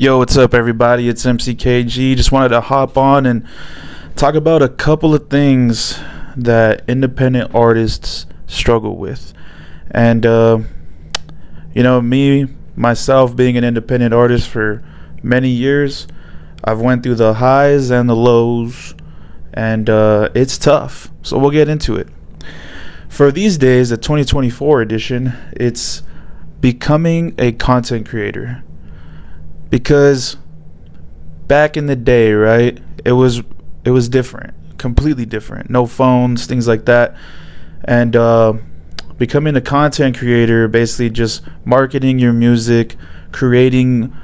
Yo, what's up, everybody? It's MCKG. Just wanted to hop on and talk about a couple of things that independent artists struggle with. And, me, myself, being an independent artist for many years, I've went through the highs and the lows, and it's tough. So we'll get into it. For these days, the 2024 edition, it's becoming a content creator. Because back in the day, right, it was different, completely different. No phones, things like that. And becoming a content creator, basically just marketing your music, creating,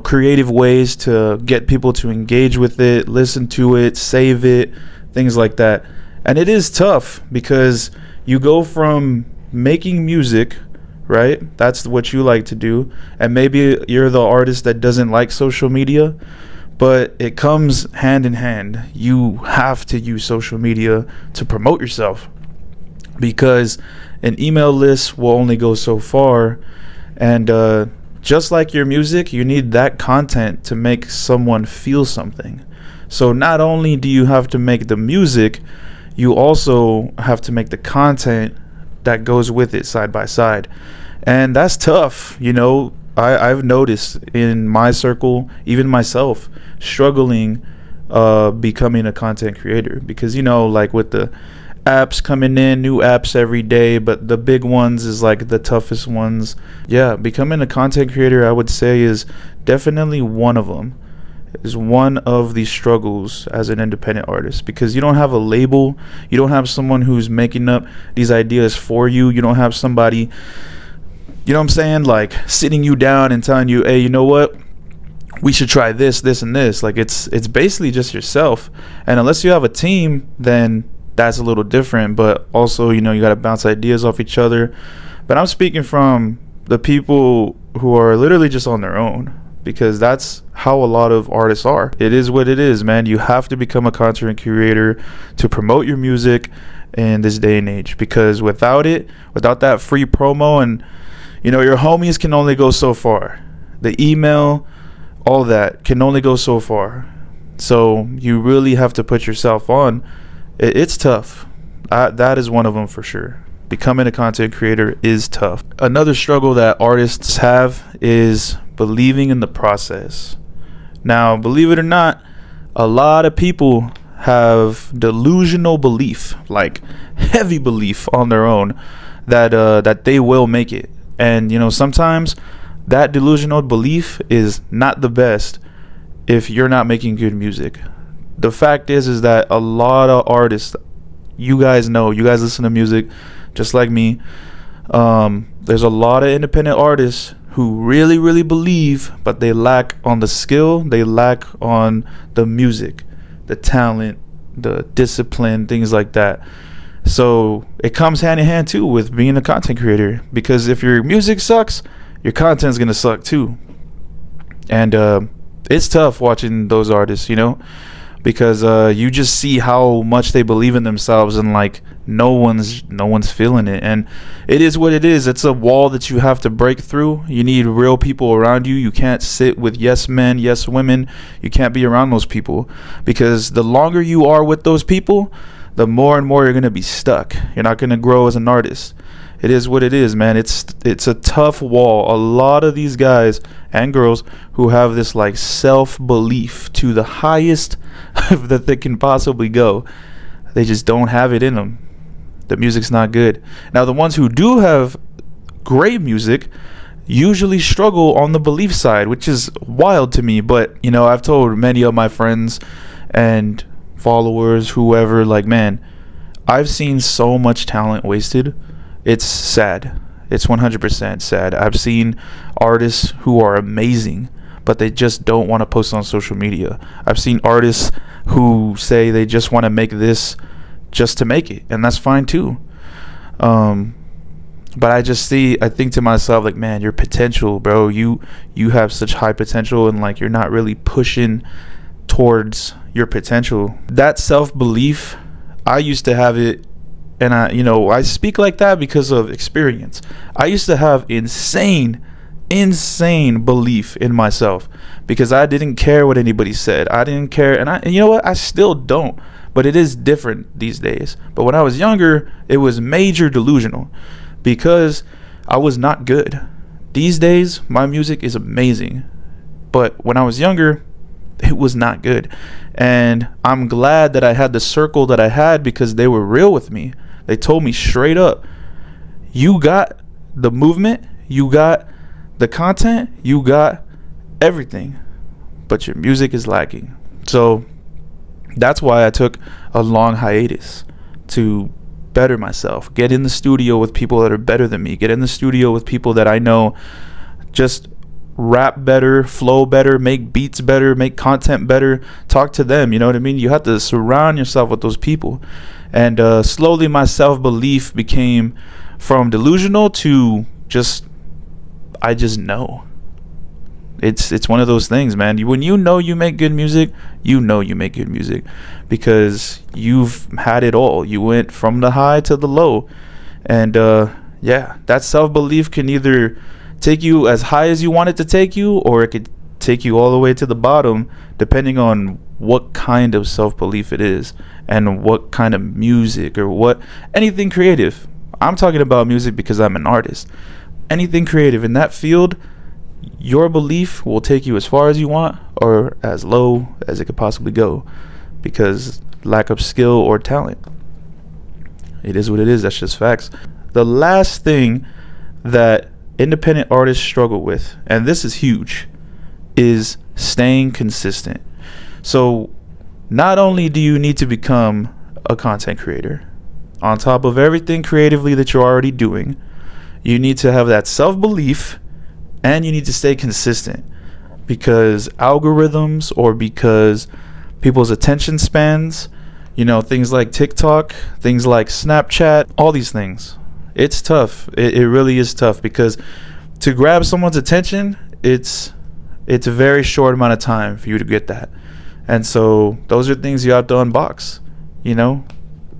creative ways to get people to engage with it, listen to it, save it, things like that. And it is tough because you go from making music, right? That's what you like to do. And maybe you're the artist that doesn't like social media, but it comes hand in hand. You have to use social media to promote yourself because an email list will only go so far. And just like your music, you need that content to make someone feel something. So not only do you have to make the music, you also have to make the content that goes with it side by side. And that's tough. I've noticed in my circle, even myself, struggling becoming a content creator because, like with the apps coming in, new apps every day, but the big ones is like the toughest ones. Yeah, becoming a content creator, I would say, is definitely one of them. Is one of the struggles as an independent artist because you don't have a label, you don't have someone who's making up these ideas for you, you don't have somebody, like sitting you down and telling you, hey, you know what, we should try this and this. Like it's basically just yourself. And unless you have a team, then that's a little different, but also you got to bounce ideas off each other. But I'm speaking from the people who are literally just on their own, because that's how a lot of artists are. It is what it is, man. You have to become a content creator to promote your music in this day and age, because without that free promo, and your homies can only go so far. The email, all that can only go so far. So you really have to put yourself on. It's tough. That is one of them for sure. Becoming a content creator is tough. Another struggle that artists have is believing in the process. Now, believe it or not, a lot of people have delusional belief, like heavy belief on their own, that they will make it. And sometimes that delusional belief is not the best if you're not making good music. The fact is that a lot of artists, you guys listen to music just like me. There's a lot of independent artists who really, really believe, but they lack on the skill, they lack on the music, the talent, the discipline, things like that. So it comes hand in hand too with being a content creator, because if your music sucks, your content's gonna suck too. And it's tough watching those artists, because you just see how much they believe in themselves, and like no one's feeling it. And it is what it is. It's a wall that you have to break through. You need real people around you. You can't sit with yes men, yes women. You can't be around those people, because the longer you are with those people, the more and more you're going to be stuck. You're not going to grow as an artist. It is what it is, man. It's a tough wall. A lot of these guys and girls who have this like self-belief to the highest that they can possibly go, they just don't have it in them. The music's not good. Now, the ones who do have great music usually struggle on the belief side, which is wild to me. But, I've told many of my friends and followers, whoever, like, man, I've seen so much talent wasted. It's sad. It's 100% sad. I've seen artists who are amazing, but they just don't want to post on social media. I've seen artists who say they just want to make this just to make it, and that's fine too. But I think to myself, like, man, your potential, bro, you have such high potential, and like you're not really pushing towards your potential. That self-belief, I used to have it, and I speak like that because of experience. I used to have insane insane belief in myself because I didn't care what anybody said. I didn't care, and you know what? I still don't. But it is different these days. But when I was younger, it was major delusional because I was not good. These days, my music is amazing. But when I was younger, it was not good. And I'm glad that I had the circle that I had because they were real with me. They told me straight up, you got the movement, you got the content, you got everything, but your music is lacking. So that's why I took a long hiatus to better myself, get in the studio with people that are better than me, get in the studio with people that I know just rap better, flow better, make beats better, make content better, talk to them, you know what I mean? You have to surround yourself with those people. And slowly my self-belief became from delusional to just, I just know. It's one of those things, man. When you know you make good music, you know you make good music because you've had it all. You went from the high to the low. And yeah, that self-belief can either take you as high as you want it to take you, or it could take you all the way to the bottom, depending on what kind of self-belief it is and what kind of music or anything creative. I'm talking about music because I'm an artist. Anything creative in that field, your belief will take you as far as you want or as low as it could possibly go because lack of skill or talent. It is what it is. That's just facts. The last thing that independent artists struggle with, and this is huge, is staying consistent. So not only do you need to become a content creator, on top of everything creatively that you're already doing, you need to have that self-belief and you need to stay consistent because algorithms or because people's attention spans, things like TikTok, things like Snapchat, all these things, it's tough. It really is tough because to grab someone's attention, it's a very short amount of time for you to get that. And so those are things you have to unbox.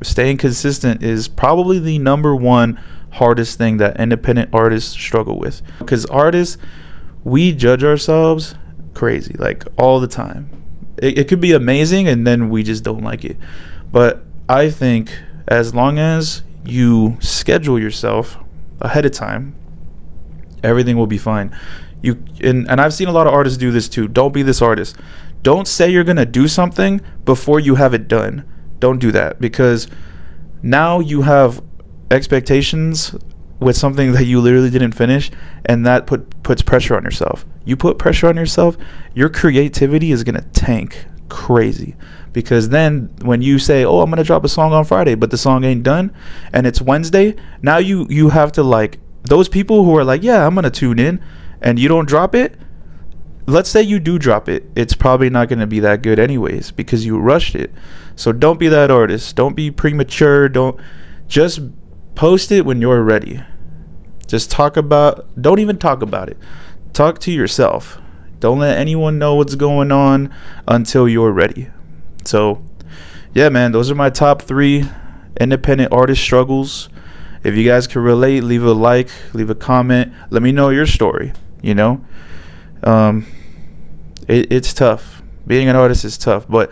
Staying consistent is probably the number one hardest thing that independent artists struggle with, because artists, we judge ourselves crazy, like all the time. It could be amazing and then we just don't like it. But I think as long as you schedule yourself ahead of time, everything will be fine. And I've seen a lot of artists do this too. Don't be this artist. Don't say you're gonna do something before you have it done. Don't do that, because now you have expectations with something that you literally didn't finish, and that puts pressure on yourself. You put pressure on yourself, your creativity is gonna tank crazy, because then when you say, oh, I'm gonna drop a song on Friday, but the song ain't done and it's Wednesday, now you have to, like, those people who are like, yeah, I'm gonna tune in, and you don't drop it. Let's say you do drop it, it's probably not going to be that good anyways because you rushed it. So don't be that artist. Don't be premature. Just post it when you're ready. Don't even talk about it. Talk to yourself. Don't let anyone know what's going on until you're ready. So yeah, man, those are my top 3 independent artist struggles. If you guys can relate, leave a like, leave a comment. Let me know your story, It's tough. Being an artist is tough, but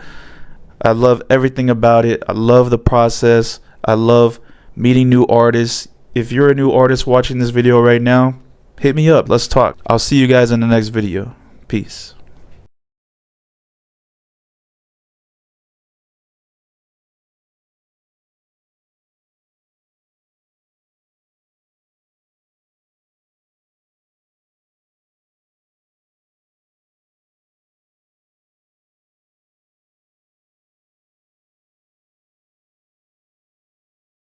I love everything about it. I love the process. I love meeting new artists. If you're a new artist watching this video right now, hit me up. Let's talk. I'll see you guys in the next video. Peace.